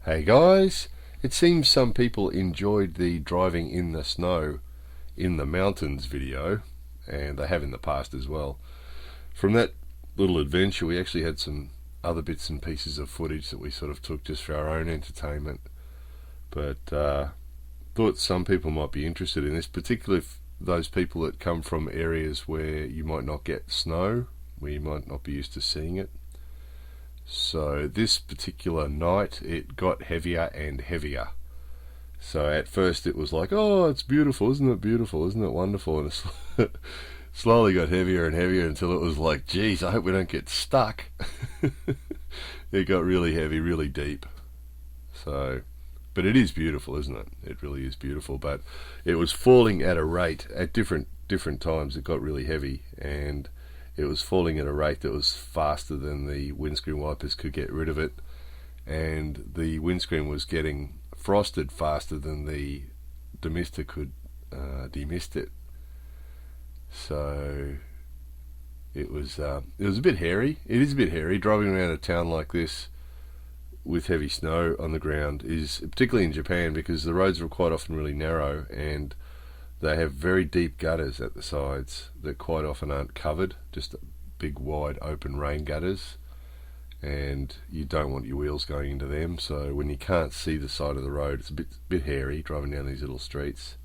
Hey guys, it seems some people enjoyed the driving in the snow in the mountains video, and they have in the past as well. From that little adventure we actually had some other bits and pieces of footage that we sort of took just for our own entertainment, but thought some people might be interested in this, particularly those people that come from areas where you might not get snow, where you might not be used to seeing it. So this particular night it got heavier and heavier. So at first it was like, oh, it's beautiful, isn't it beautiful, isn't it wonderful, and it slowly got heavier and heavier until it was like, geez, I hope we don't get stuck. It got really heavy, really deep. So, but it is beautiful, isn't it? It really is beautiful, but it was falling at a rate at different times. It got really heavy, and it was falling at a rate that was faster than the windscreen wipers could get rid of it, and the windscreen was getting frosted faster than the demister could demist it. So it was a bit hairy. It is a bit hairy driving around a town like this with heavy snow on the ground, is particularly in Japan, because the roads are quite often really narrow and they have very deep gutters at the sides that quite often aren't covered, just big wide open rain gutters, and you don't want your wheels going into them. So when you can't see the side of the road, it's a bit hairy driving down these little streets.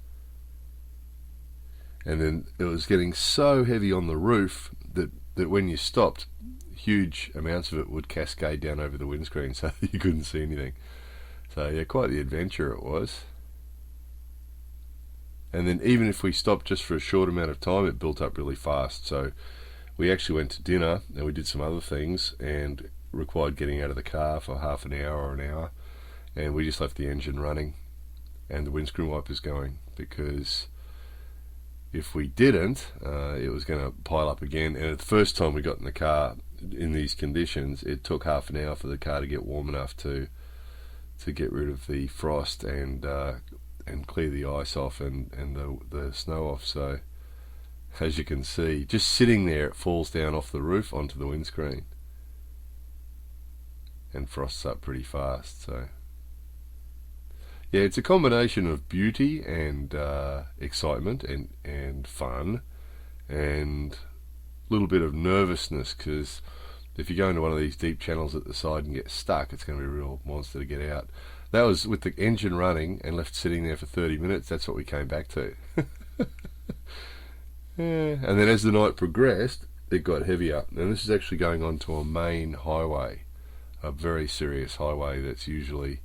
And then it was getting so heavy on the roof that when you stopped, huge amounts of it would cascade down over the windscreen so you couldn't see anything. So yeah, quite the adventure it was. And then even if we stopped just for a short amount of time, it built up really fast. So we actually went to dinner and we did some other things, and required getting out of the car for half an hour or an hour, and we just left the engine running and the windscreen wipers going, because if we didn't, it was going to pile up again. And the first time we got in the car in these conditions, it took half an hour for the car to get warm enough to get rid of the frost and clear the ice off and the snow off. So as you can see, just sitting there, it falls down off the roof onto the windscreen and frosts up pretty fast. So yeah, it's a combination of beauty and excitement and fun, and a little bit of nervousness, because if you go into one of these deep channels at the side and get stuck, it's going to be a real monster to get out. That was with the engine running and left sitting there for 30 minutes. That's what we came back to. Yeah. And then as the night progressed, it got heavier. And this is actually going on to a main highway, a very serious highway that's usually,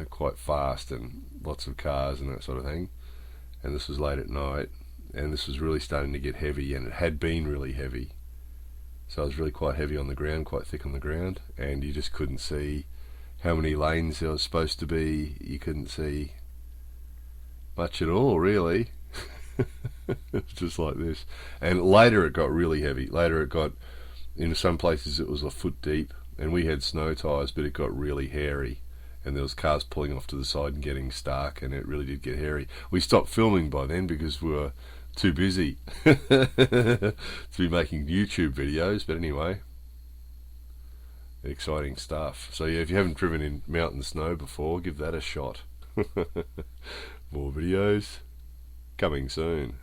quite fast and lots of cars and that sort of thing. And this was late at night, and this was really starting to get heavy, and it had been really heavy. So it was really quite heavy on the ground, quite thick on the ground, and you just couldn't see how many lanes there was supposed to be. You couldn't see much at all, really. It's just like this. And later it got really heavy. Later it got, in some places it was a foot deep, and we had snow tyres, but it got really hairy, and there was cars pulling off to the side and getting stuck, and it really did get hairy. We stopped filming by then because we were too busy to be making YouTube videos. But anyway, exciting stuff. So yeah, if you haven't driven in mountain snow before, give that a shot. More videos coming soon.